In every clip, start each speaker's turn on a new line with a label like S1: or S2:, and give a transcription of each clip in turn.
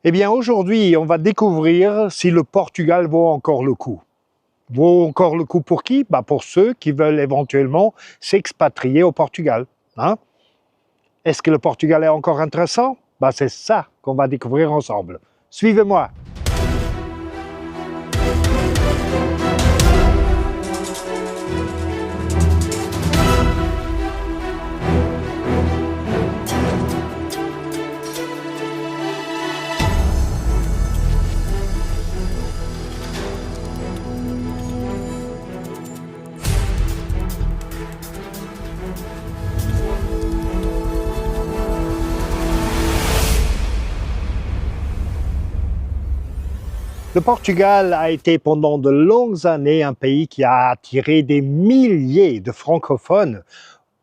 S1: Eh bien, aujourd'hui, on va découvrir si le Portugal vaut encore le coup. Vaut encore le coup pour qui? Pour ceux qui veulent éventuellement s'expatrier au Portugal. Hein? Est-ce que le Portugal est encore intéressant? C'est ça qu'on va découvrir ensemble. Suivez-moi. Le Portugal a été pendant de longues années un pays qui a attiré des milliers de francophones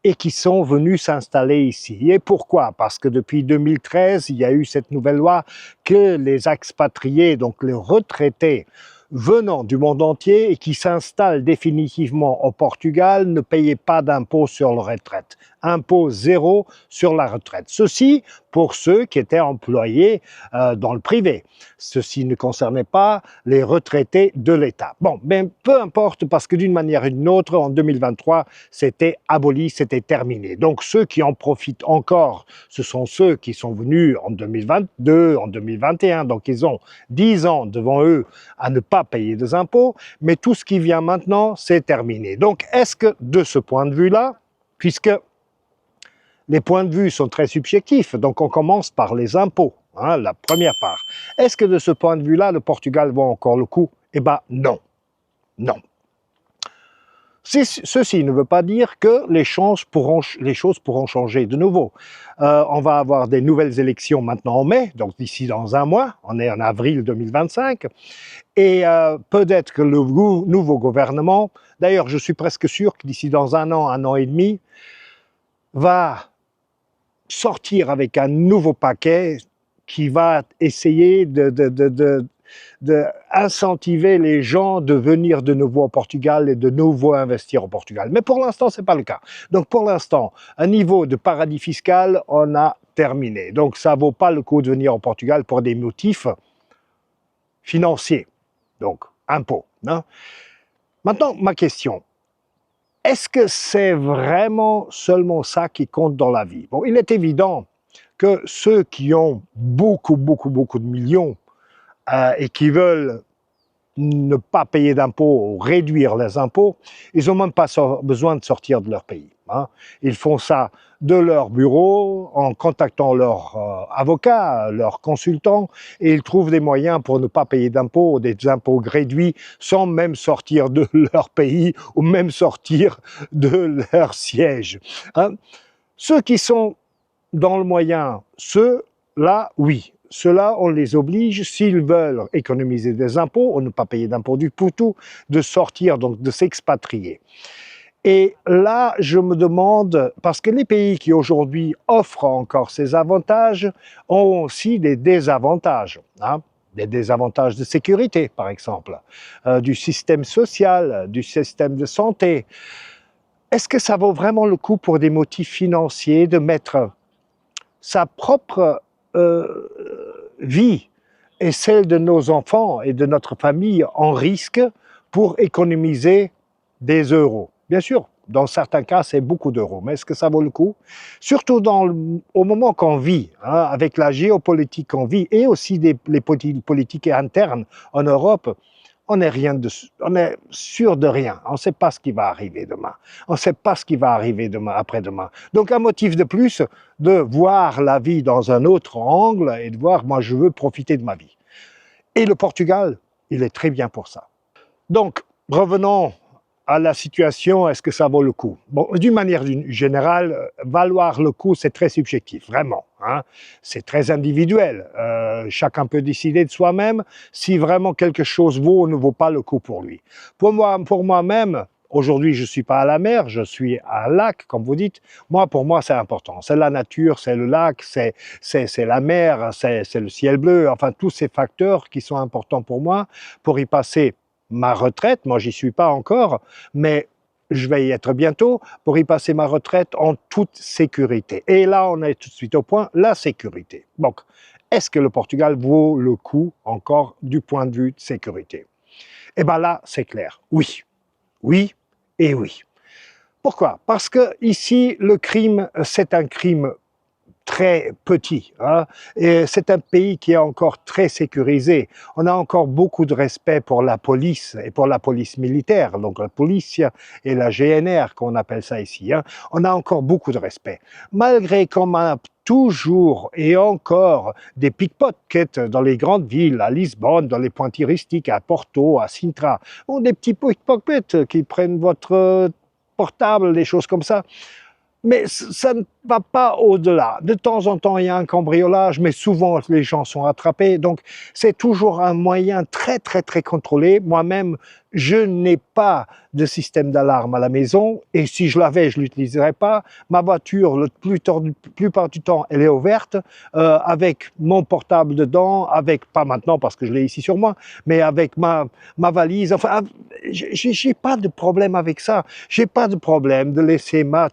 S1: et qui sont venus s'installer ici. Et pourquoi? Parce que depuis 2013, il y a eu cette nouvelle loi que les expatriés, donc les retraités venant du monde entier et qui s'installent définitivement au Portugal, ne payaient pas d'impôt sur la retraite. Impôt zéro sur la retraite. Ceci pour ceux qui étaient employés dans le privé. Ceci ne concernait pas les retraités de l'État. Mais peu importe, parce que d'une manière ou d'une autre, en 2023, c'était aboli, c'était terminé. Donc ceux qui en profitent encore, ce sont ceux qui sont venus en 2022, en 2021. Donc ils ont 10 ans devant eux à ne pas payer des impôts, mais tout ce qui vient maintenant, c'est terminé. Donc est-ce que de ce point de vue-là, puisque les points de vue sont très subjectifs, donc on commence par les impôts, la première part. Est-ce que de ce point de vue-là, le Portugal vaut encore le coup? Non. Non. Ceci ne veut pas dire que les choses pourront changer de nouveau. On va avoir des nouvelles élections maintenant en mai, donc d'ici dans un mois, on est en avril 2025, et peut-être que le nouveau gouvernement, d'ailleurs je suis presque sûr que d'ici dans un an et demi, va sortir avec un nouveau paquet qui va essayer de incentiver les gens de venir de nouveau au Portugal et de nouveau investir au Portugal. Mais pour l'instant, ce n'est pas le cas. Donc pour l'instant, un niveau de paradis fiscal, on a terminé. Donc ça ne vaut pas le coup de venir au Portugal pour des motifs financiers, donc impôts. Maintenant, ma question. Est-ce que c'est vraiment seulement ça qui compte dans la vie? Il est évident que ceux qui ont beaucoup de millions et qui veulent ne pas payer d'impôts ou réduire les impôts, ils n'ont même pas besoin de sortir de leur pays. Ils font ça de leur bureau, en contactant leur avocat, leur consultant, et ils trouvent des moyens pour ne pas payer d'impôts ou des impôts réduits sans même sortir de leur pays ou même sortir de leur siège. Ceux qui sont dans le moyen, ceux-là, oui. Ceux-là, on les oblige, s'ils veulent économiser des impôts ou ne pas payer d'impôts du tout, de sortir, donc de s'expatrier. Et là, je me demande, parce que les pays qui aujourd'hui offrent encore ces avantages ont aussi des désavantages. Des désavantages de sécurité, par exemple, du système social, du système de santé. Est-ce que ça vaut vraiment le coup pour des motifs financiers de mettre sa propre vie et celle de nos enfants et de notre famille en risque pour économiser des euros? Bien sûr, dans certains cas, c'est beaucoup d'euros, mais est-ce que ça vaut le coup? Surtout au moment qu'on vit, avec la géopolitique qu'on vit et aussi les politiques internes en Europe, on est sûr de rien. On ne sait pas ce qui va arriver demain. On ne sait pas ce qui va arriver demain, après-demain. Donc un motif de plus de voir la vie dans un autre angle et de voir, moi je veux profiter de ma vie. Et le Portugal, il est très bien pour ça. Donc, revenons à la situation, est-ce que ça vaut le coup? D'une manière générale, valoir le coup, c'est très subjectif, vraiment. C'est très individuel. Chacun peut décider de soi-même si vraiment quelque chose vaut ou ne vaut pas le coup pour lui. Pour moi-même, aujourd'hui, je ne suis pas à la mer, je suis à un lac, comme vous dites. Pour moi, c'est important. C'est la nature, c'est le lac, c'est la mer, c'est le ciel bleu. Enfin, tous ces facteurs qui sont importants pour moi pour y passer ma retraite. Moi, j'y suis pas encore, mais je vais y être bientôt pour y passer ma retraite en toute sécurité. Et là, on est tout de suite au point, la sécurité. Donc, est-ce que le Portugal vaut le coup encore du point de vue de sécurité? Eh bien là, c'est clair, oui. Oui et oui. Pourquoi? Parce que ici, le crime, c'est un crime très petit, hein, et c'est un pays qui est encore très sécurisé. On a encore beaucoup de respect pour la police et pour la police militaire, donc la police et la GNR, qu'on appelle ça ici, hein. On a encore beaucoup de respect. Malgré qu'on a toujours et encore des pickpockets dans les grandes villes, à Lisbonne, dans les points touristiques, à Porto, à Sintra, ou des petits pickpockets qui prennent votre portable, des choses comme ça. Mais ça ne va pas au-delà. De temps en temps, il y a un cambriolage, mais souvent les gens sont attrapés. Donc, c'est toujours un moyen très, très, très contrôlé. Moi-même, je n'ai pas de système d'alarme à la maison et si je l'avais, je ne l'utiliserais pas. Ma voiture, la plupart du temps, elle est ouverte avec mon portable dedans, avec, pas maintenant parce que je l'ai ici sur moi, mais avec ma valise. Enfin, j'ai pas de problème avec ça. J'ai pas de problème de laisser ma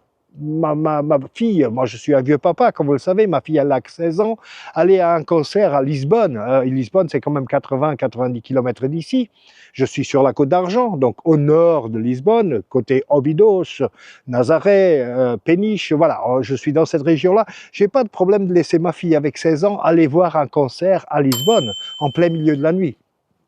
S1: fille, moi je suis un vieux papa, comme vous le savez, ma fille elle a 16 ans, aller à un concert à Lisbonne. Lisbonne c'est quand même 80-90 km d'ici. Je suis sur la Côte d'Argent, donc au nord de Lisbonne, côté Óbidos, Nazaré, Péniche, voilà, je suis dans cette région-là. J'ai pas de problème de laisser ma fille avec 16 ans aller voir un concert à Lisbonne, en plein milieu de la nuit.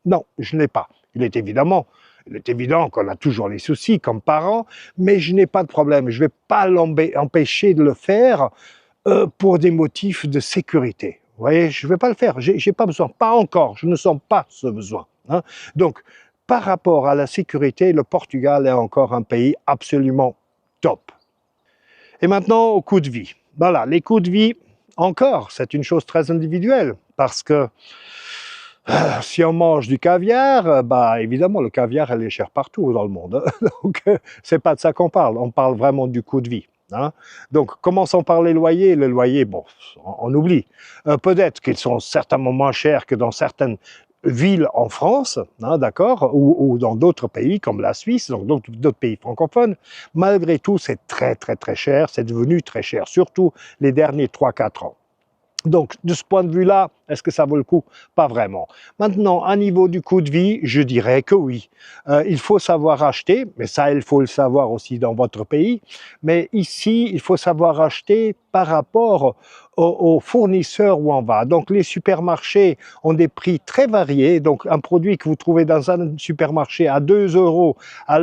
S1: Non, je n'ai pas. Il est évident qu'on a toujours les soucis comme parents, mais je n'ai pas de problème. Je ne vais pas l'empêcher de le faire pour des motifs de sécurité. Vous voyez, je ne vais pas le faire. J'ai pas besoin. Pas encore. Je ne sens pas ce besoin, hein. Donc, par rapport à la sécurité, le Portugal est encore un pays absolument top. Et maintenant, au coût de vie. Voilà, les coûts de vie, encore, c'est une chose très individuelle, parce que si on mange du caviar, bah évidemment, le caviar, elle est cher partout dans le monde, hein. Donc, c'est pas de ça qu'on parle. On parle vraiment du coût de vie, hein. Donc, commençons par les loyers. Les loyers, bon, on oublie. Peut-être qu'ils sont certainement moins chers que dans certaines villes en France, hein, d'accord, ou dans d'autres pays comme la Suisse, donc d'autres pays francophones. Malgré tout, c'est très, très, très cher. C'est devenu très cher, surtout les derniers 3-4 ans. Donc, de ce point de vue-là, est-ce que ça vaut le coup? Pas vraiment. Maintenant, à niveau du coût de vie, je dirais que oui. Il faut savoir acheter, mais ça, il faut le savoir aussi dans votre pays. Mais ici, il faut savoir acheter par rapport aux fournisseurs où on va. Donc, les supermarchés ont des prix très variés. Donc, un produit que vous trouvez dans un supermarché à 2 €,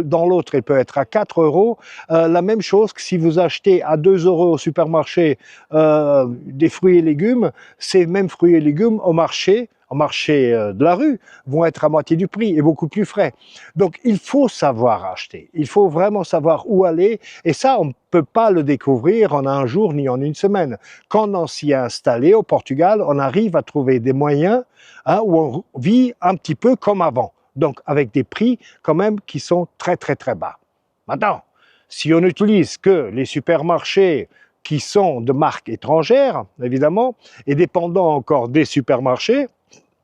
S1: dans l'autre, il peut être à 4 €. La même chose que si vous achetez à 2 € au supermarché des fruits et légumes, ces mêmes fruits et légumes au marché de la rue, vont être à moitié du prix et beaucoup plus frais. Donc, il faut savoir acheter. Il faut vraiment savoir où aller. Et ça, on ne peut pas le découvrir en un jour ni en une semaine. Quand on s'y est installé au Portugal, on arrive à trouver des moyens, hein, où on vit un petit peu comme avant. Donc, avec des prix quand même qui sont très, très, très bas. Maintenant, si on n'utilise que les supermarchés qui sont de marques étrangères, évidemment, et dépendant encore des supermarchés,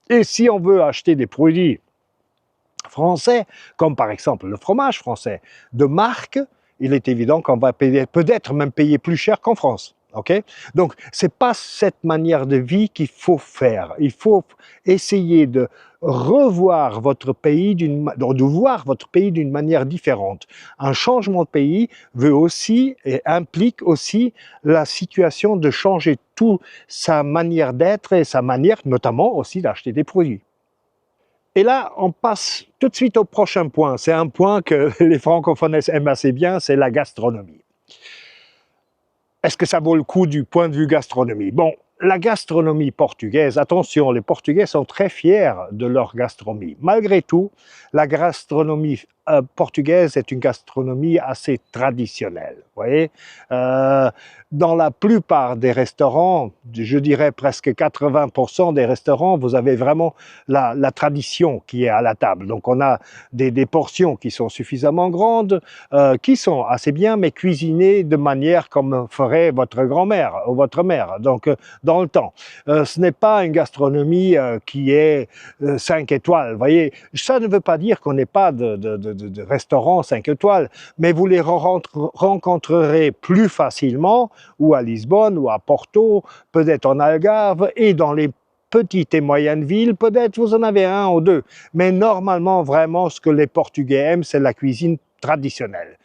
S1: et si on veut acheter des produits français, comme par exemple le fromage français, de marque, il est évident qu'on va peut-être même payer plus cher qu'en France. Okay? Donc, ce n'est pas cette manière de vie qu'il faut faire. Il faut essayer de revoir votre pays, de voir votre pays d'une manière différente. Un changement de pays veut aussi et implique aussi la situation de changer toute sa manière d'être et sa manière notamment aussi d'acheter des produits. Et là, on passe tout de suite au prochain point. C'est un point que les francophones aiment assez bien, c'est la gastronomie. Est-ce que ça vaut le coup du point de vue gastronomie? Bon, la gastronomie portugaise, attention, les Portugais sont très fiers de leur gastronomie. Malgré tout, la gastronomie portugaise est une gastronomie assez traditionnelle. Vous voyez, dans la plupart des restaurants, je dirais presque 80% des restaurants, vous avez vraiment la tradition qui est à la table. Donc on a des portions qui sont suffisamment grandes, qui sont assez bien, mais cuisinées de manière comme ferait votre grand-mère ou votre mère, donc dans le temps. Ce n'est pas une gastronomie qui est 5 étoiles. Vous voyez, ça ne veut pas dire qu'on n'ait pas de restaurants 5 étoiles, mais vous les rencontrerez plus facilement ou à Lisbonne ou à Porto, peut-être en Algarve et dans les petites et moyennes villes, peut-être vous en avez un ou deux. Mais normalement, vraiment, ce que les Portugais aiment, c'est la cuisine traditionnelle.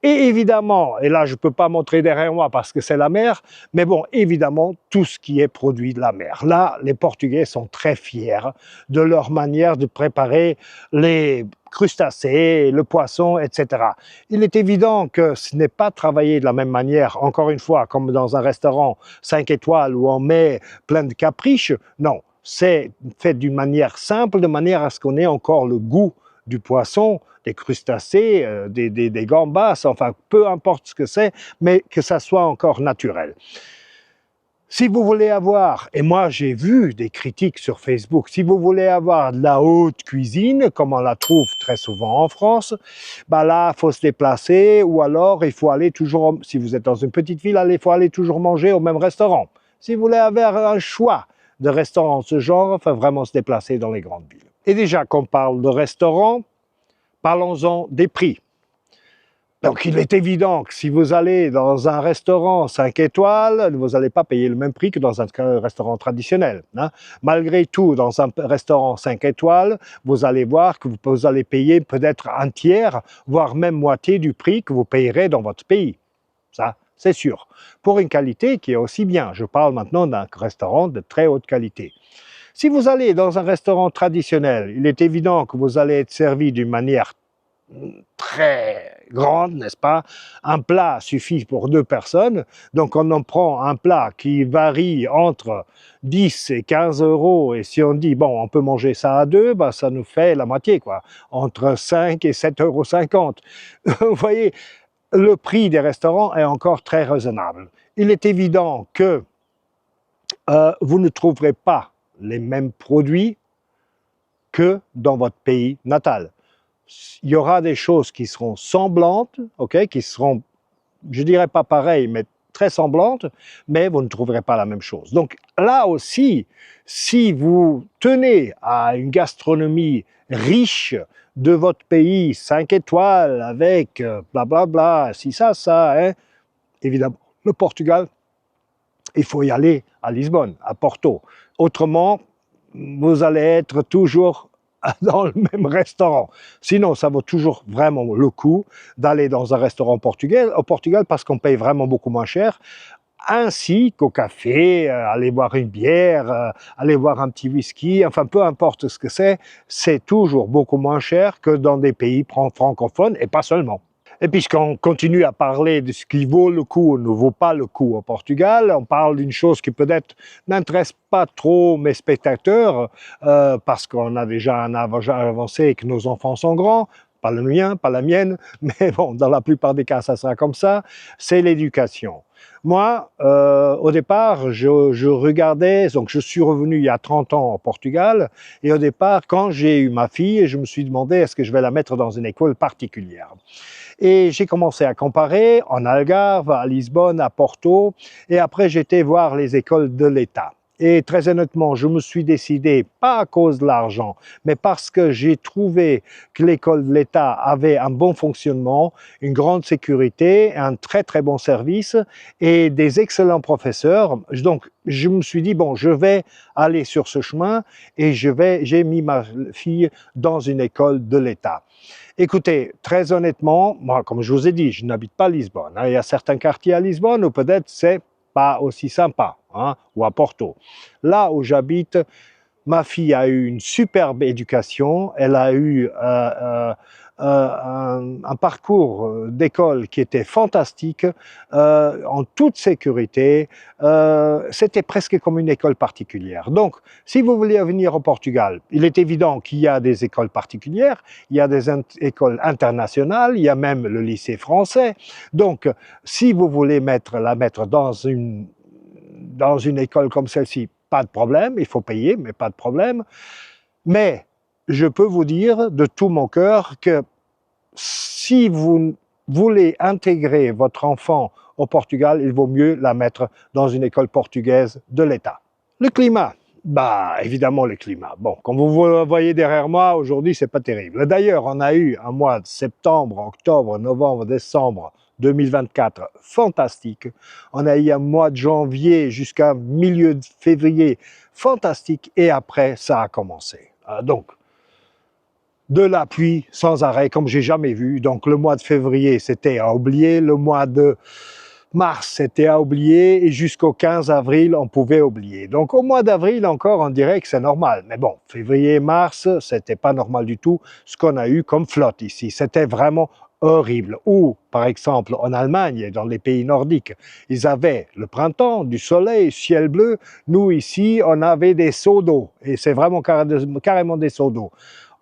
S1: Et évidemment, et là je ne peux pas montrer derrière moi parce que c'est la mer, mais bon, évidemment, tout ce qui est produit de la mer. Là, les Portugais sont très fiers de leur manière de préparer les crustacés, le poisson, etc. Il est évident que ce n'est pas travaillé de la même manière, encore une fois, comme dans un restaurant 5 étoiles où on met plein de caprices. Non, c'est fait d'une manière simple, de manière à ce qu'on ait encore le goût du poisson, des crustacés, des gambas, enfin peu importe ce que c'est, mais que ça soit encore naturel. Si vous voulez avoir, et moi j'ai vu des critiques sur Facebook, si vous voulez avoir de la haute cuisine, comme on la trouve très souvent en France, bah là il faut se déplacer, ou alors il faut aller toujours, si vous êtes dans une petite ville, il faut aller toujours manger au même restaurant. Si vous voulez avoir un choix de restaurants de ce genre, il faut vraiment se déplacer dans les grandes villes. Et déjà qu'on parle de restaurants, parlons-en des prix. Donc il est évident que si vous allez dans un restaurant 5 étoiles, vous n'allez pas payer le même prix que dans un restaurant traditionnel. Hein. Malgré tout, dans un restaurant 5 étoiles, vous allez voir que vous allez payer peut-être un tiers, voire même moitié du prix que vous payerez dans votre pays. Ça, c'est sûr. Pour une qualité qui est aussi bien. Je parle maintenant d'un restaurant de très haute qualité. Si vous allez dans un restaurant traditionnel, il est évident que vous allez être servi d'une manière très grande, n'est-ce pas? Un plat suffit pour 2 personnes, donc on en prend un plat qui varie entre 10 et 15 euros, et si on dit, bon, on peut manger ça à 2, bah, ça nous fait la moitié, quoi, entre 5 et 7,50 €. Vous voyez, le prix des restaurants est encore très raisonnable. Il est évident que vous ne trouverez pas les mêmes produits que dans votre pays natal. Il y aura des choses qui seront semblantes, okay, qui seront, je dirais pas pareilles, mais très semblantes, mais vous ne trouverez pas la même chose. Donc là aussi, si vous tenez à une gastronomie riche de votre pays, 5 étoiles, avec blablabla, si ça, hein, évidemment, le Portugal, il faut y aller à Lisbonne, à Porto. Autrement, vous allez être toujours dans le même restaurant. Sinon, ça vaut toujours vraiment le coup d'aller dans un restaurant portugais, au Portugal, parce qu'on paye vraiment beaucoup moins cher, ainsi qu'au café, aller boire une bière, aller boire un petit whisky, enfin peu importe ce que c'est toujours beaucoup moins cher que dans des pays francophones, et pas seulement. Et puisqu'on continue à parler de ce qui vaut le coup ou ne vaut pas le coup au Portugal, on parle d'une chose qui peut-être n'intéresse pas trop mes spectateurs, parce qu'on a déjà un âge avancé et que nos enfants sont grands, pas le mien, pas la mienne, mais bon, dans la plupart des cas, ça sera comme ça, c'est l'éducation. Moi, au départ, je regardais, donc je suis revenu il y a 30 ans au Portugal, et au départ, quand j'ai eu ma fille, je me suis demandé est-ce que je vais la mettre dans une école particulière. Et j'ai commencé à comparer en Algarve, à Lisbonne, à Porto, et après j'étais voir les écoles de l'État. Et très honnêtement, je me suis décidé, pas à cause de l'argent, mais parce que j'ai trouvé que l'école de l'État avait un bon fonctionnement, une grande sécurité, un très très bon service et des excellents professeurs. Donc je me suis dit, bon, je vais aller sur ce chemin et j'ai mis ma fille dans une école de l'État. Écoutez, très honnêtement, moi, comme je vous ai dit, je n'habite pas à Lisbonne. Hein. Il y a certains quartiers à Lisbonne où peut-être c'est pas aussi sympa, hein, ou à Porto. Là où j'habite, ma fille a eu une superbe éducation, elle a eu un parcours d'école qui était fantastique, en toute sécurité, c'était presque comme une école particulière. Donc, si vous voulez venir au Portugal, il est évident qu'il y a des écoles particulières, il y a des écoles internationales, il y a même le lycée français. Donc, si vous voulez la mettre dans une école comme celle-ci, pas de problème, il faut payer, mais pas de problème. Mais je peux vous dire de tout mon cœur que si vous voulez intégrer votre enfant au Portugal, il vaut mieux la mettre dans une école portugaise de l'État. Le climat. Bah, évidemment, le climat. Bon, comme vous voyez derrière moi, aujourd'hui, c'est pas terrible. D'ailleurs, on a eu un mois de septembre, octobre, novembre, décembre 2024 fantastique. On a eu un mois de janvier jusqu'à milieu de février fantastique. Et après, ça a commencé. Donc, de la pluie sans arrêt, comme j'ai jamais vu. Donc, le mois de février, c'était à oublier. Le mois de mars, c'était à oublier. Et jusqu'au 15 avril, on pouvait oublier. Donc, au mois d'avril, encore, on dirait que c'est normal. Mais bon, février, mars, c'était pas normal du tout. Ce qu'on a eu comme flotte ici, c'était vraiment horrible. Ou, par exemple, en Allemagne et dans les pays nordiques, ils avaient le printemps, du soleil, ciel bleu. Nous, ici, on avait des seaux d'eau. Et c'est vraiment carrément des seaux d'eau.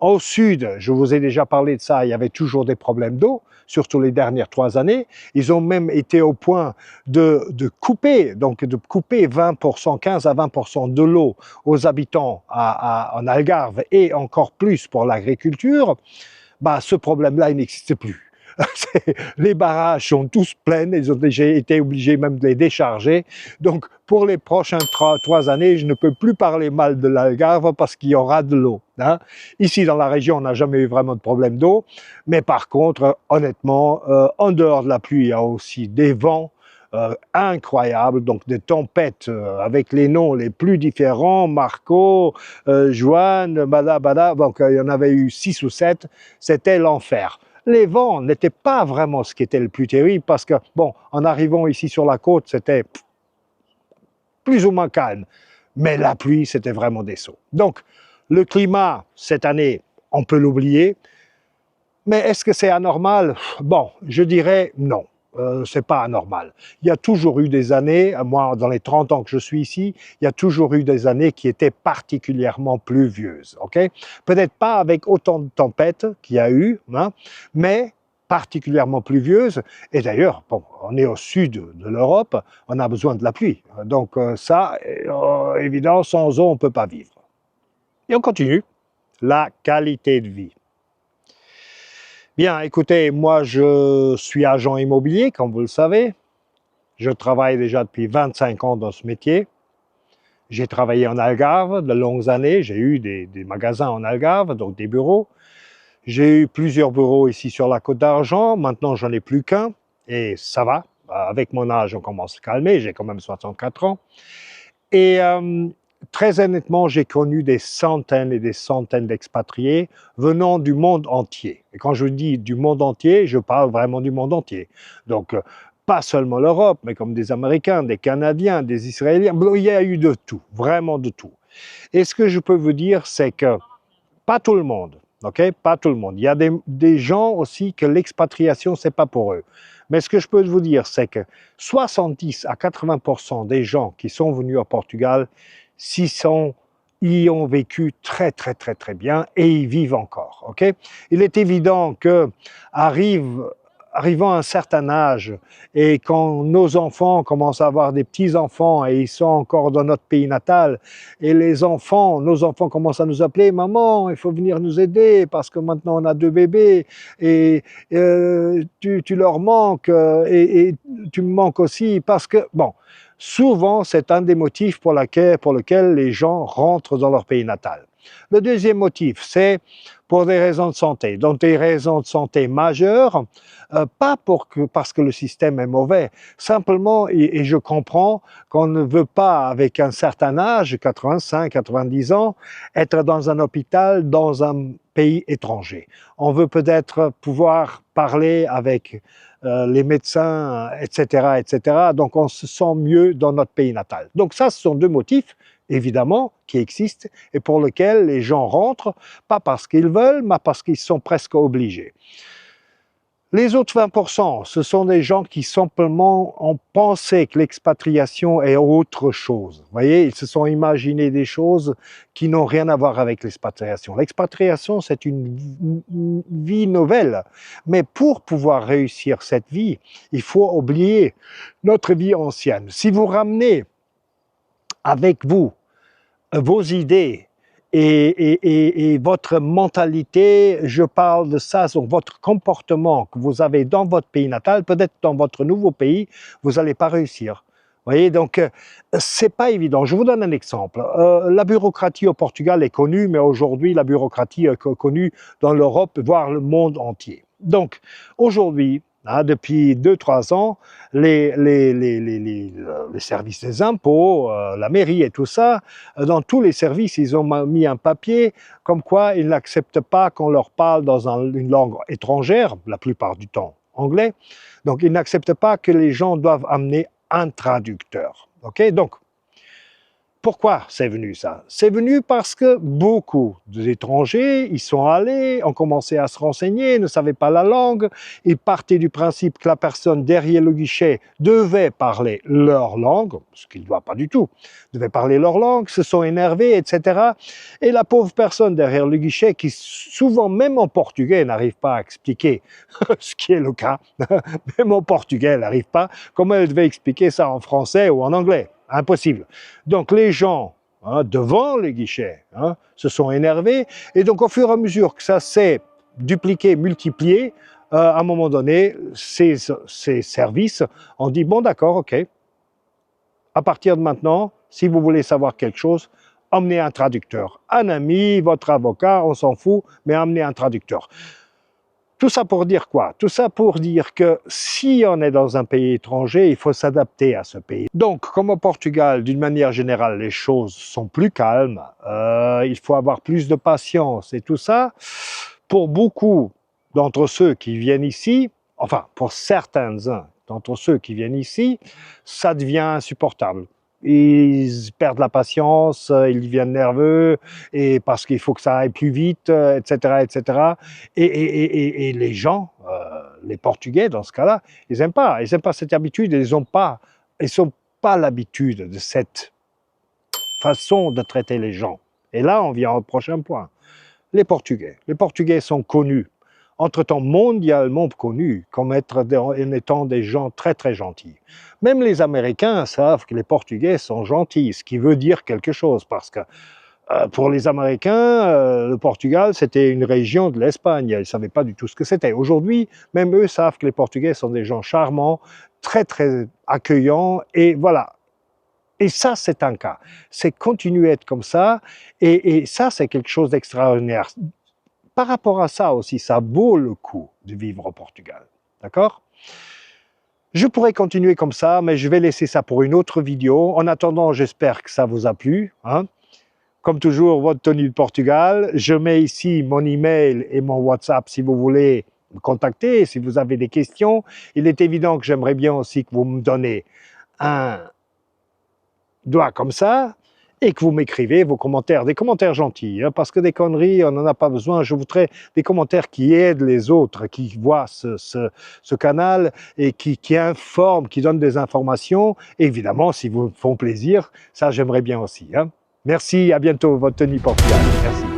S1: Au sud, je vous ai déjà parlé de ça, il y avait toujours des problèmes d'eau, surtout les dernières 3 années. Ils ont même été au point de couper, donc de couper 20%, 15 à 20% de l'eau aux habitants en Algarve et encore plus pour l'agriculture. Bah, ce problème-là, il n'existe plus. Les barrages sont tous pleins, ils ont déjà été obligés même de les décharger. Donc, pour les prochaines 3 années, je ne peux plus parler mal de l'Algarve parce qu'il y aura de l'eau. Hein. Ici, dans la région, on n'a jamais eu vraiment de problème d'eau. Mais par contre, honnêtement, en dehors de la pluie, il y a aussi des vents incroyables, donc des tempêtes avec les noms les plus différents, Marco, Joanne, Bada, donc il y en avait eu 6 ou 7, c'était l'enfer. Les vents n'étaient pas vraiment ce qui était le plus terrible parce que, bon, en arrivant ici sur la côte, c'était plus ou moins calme. Mais la pluie, c'était vraiment des sauts. Donc, le climat, cette année, on peut l'oublier. Mais est-ce que c'est anormal? Bon, je dirais non. C'est pas anormal. Il y a toujours eu des années, moi dans les 30 ans que je suis ici, il y a toujours eu des années qui étaient particulièrement pluvieuses. Okay? Peut-être pas avec autant de tempêtes qu'il y a eu, hein, mais particulièrement pluvieuses. Et d'ailleurs, bon, on est au sud de l'Europe, on a besoin de la pluie. Donc ça, évidemment, sans eau, on ne peut pas vivre. Et on continue. La qualité de vie. Bien, écoutez, moi je suis agent immobilier, comme vous le savez. Je travaille déjà depuis 25 ans dans ce métier. J'ai travaillé en Algarve de longues années. J'ai eu des magasins en Algarve, donc des bureaux. J'ai eu plusieurs bureaux ici sur la Côte d'Argent. Maintenant, j'en ai plus qu'un et ça va. Avec mon âge, on commence à se calmer. J'ai quand même 64 ans. Et très honnêtement, j'ai connu des centaines et des centaines d'expatriés venant du monde entier. Et quand je dis du monde entier, je parle vraiment du monde entier. Donc, pas seulement l'Europe, mais comme des Américains, des Canadiens, des Israéliens. Il y a eu de tout, vraiment de tout. Et ce que je peux vous dire, c'est que pas tout le monde, ok? Pas tout le monde. Il y a des gens aussi que l'expatriation, c'est pas pour eux. Mais ce que je peux vous dire, c'est que 70 à 80% des gens qui sont venus au Portugal y ont vécu très bien et y vivent encore. Okay? Il est évident que arrivant à un certain âge et quand nos enfants commencent à avoir des petits-enfants et ils sont encore dans notre pays natal et nos enfants commencent à nous appeler « Maman, il faut venir nous aider parce que maintenant on a 2 bébés et tu leur manques et tu me manques aussi parce que… » Bon, souvent, c'est un des motifs pour lequel les gens rentrent dans leur pays natal. Le deuxième motif, c'est pour des raisons de santé. Donc des raisons de santé majeures, pas parce que le système est mauvais, simplement, et je comprends qu'on ne veut pas, avec un certain âge, 85, 90 ans, être dans un hôpital dans un pays étranger. On veut peut-être pouvoir parler avec les médecins, etc., etc. Donc, on se sent mieux dans notre pays natal. Donc, ça, ce sont 2 motifs, évidemment, qui existent et pour lesquels les gens rentrent, pas parce qu'ils veulent, mais parce qu'ils sont presque obligés. Les autres 20%, ce sont des gens qui simplement ont pensé que l'expatriation est autre chose. Vous voyez, ils se sont imaginés des choses qui n'ont rien à voir avec l'expatriation. L'expatriation, c'est une vie nouvelle. Mais pour pouvoir réussir cette vie, il faut oublier notre vie ancienne. Si vous ramenez avec vous vos idées, et votre mentalité, je parle de ça, sur votre comportement que vous avez dans votre pays natal, peut-être dans votre nouveau pays, vous n'allez pas réussir. Vous voyez, donc c'est pas évident. Je vous donne un exemple. La bureaucratie au Portugal est connue, mais aujourd'hui la bureaucratie est connue dans l'Europe, voire le monde entier. Donc aujourd'hui, Depuis 2-3 ans, les services des impôts, la mairie et tout ça, dans tous les services, ils ont mis un papier comme quoi ils n'acceptent pas qu'on leur parle dans une langue étrangère, la plupart du temps anglais. Donc, ils n'acceptent pas que les gens doivent amener un traducteur. Ok, donc, pourquoi c'est venu ça? C'est venu parce que beaucoup d'étrangers, ils sont allés, ont commencé à se renseigner, ne savaient pas la langue, ils partaient du principe que la personne derrière le guichet devait parler leur langue, ce qu'il ne doit pas du tout, devait parler leur langue, se sont énervés, etc. Et la pauvre personne derrière le guichet, qui souvent, même en portugais, n'arrive pas à expliquer ce qui est le cas, même en portugais, elle n'arrive pas, comment elle devait expliquer ça en français ou en anglais? Impossible. Donc les gens, devant les guichets, se sont énervés, et donc au fur et à mesure que ça s'est dupliqué, multiplié, à un moment donné, ces services ont dit, bon d'accord, ok, à partir de maintenant, si vous voulez savoir quelque chose, emmenez un traducteur. Un ami, votre avocat, on s'en fout, mais emmenez un traducteur. Tout ça pour dire quoi? Tout ça pour dire que si on est dans un pays étranger, il faut s'adapter à ce pays. Donc, comme au Portugal, d'une manière générale, les choses sont plus calmes, il faut avoir plus de patience et tout ça. Pour beaucoup d'entre ceux qui viennent ici, enfin, pour certains d'entre ceux qui viennent ici, ça devient insupportable. Ils perdent la patience, ils deviennent nerveux, et parce qu'il faut que ça aille plus vite, etc., etc. Et les gens, les Portugais dans ce cas-là, ils n'aiment pas cette habitude, ils n'ont pas l'habitude de cette façon de traiter les gens. Et là, on vient au prochain point. Les Portugais sont connus, entre-temps mondialement connus, comme étant des gens très très gentils. Même les Américains savent que les Portugais sont gentils, ce qui veut dire quelque chose, parce que pour les Américains, le Portugal, c'était une région de l'Espagne, ils ne savaient pas du tout ce que c'était. Aujourd'hui, même eux savent que les Portugais sont des gens charmants, très très accueillants, et voilà. Et ça, c'est un cas. C'est continuer à être comme ça, et ça, c'est quelque chose d'extraordinaire. Par rapport à ça aussi, ça vaut le coup de vivre au Portugal. D'accord? Je pourrais continuer comme ça, mais je vais laisser ça pour une autre vidéo. En attendant, j'espère que ça vous a plu. Comme toujours, votre Tony de Portugal. Je mets ici mon email et mon WhatsApp si vous voulez me contacter, si vous avez des questions. Il est évident que j'aimerais bien aussi que vous me donnez un doigt comme ça, et que vous m'écrivez vos commentaires, des commentaires gentils, parce que des conneries, on n'en a pas besoin. Je voudrais des commentaires qui aident les autres, qui voient ce canal et qui informent, qui donnent des informations. Et évidemment, si vous me font plaisir, ça j'aimerais bien aussi. Merci, à bientôt, votre Tony Portugal. Merci.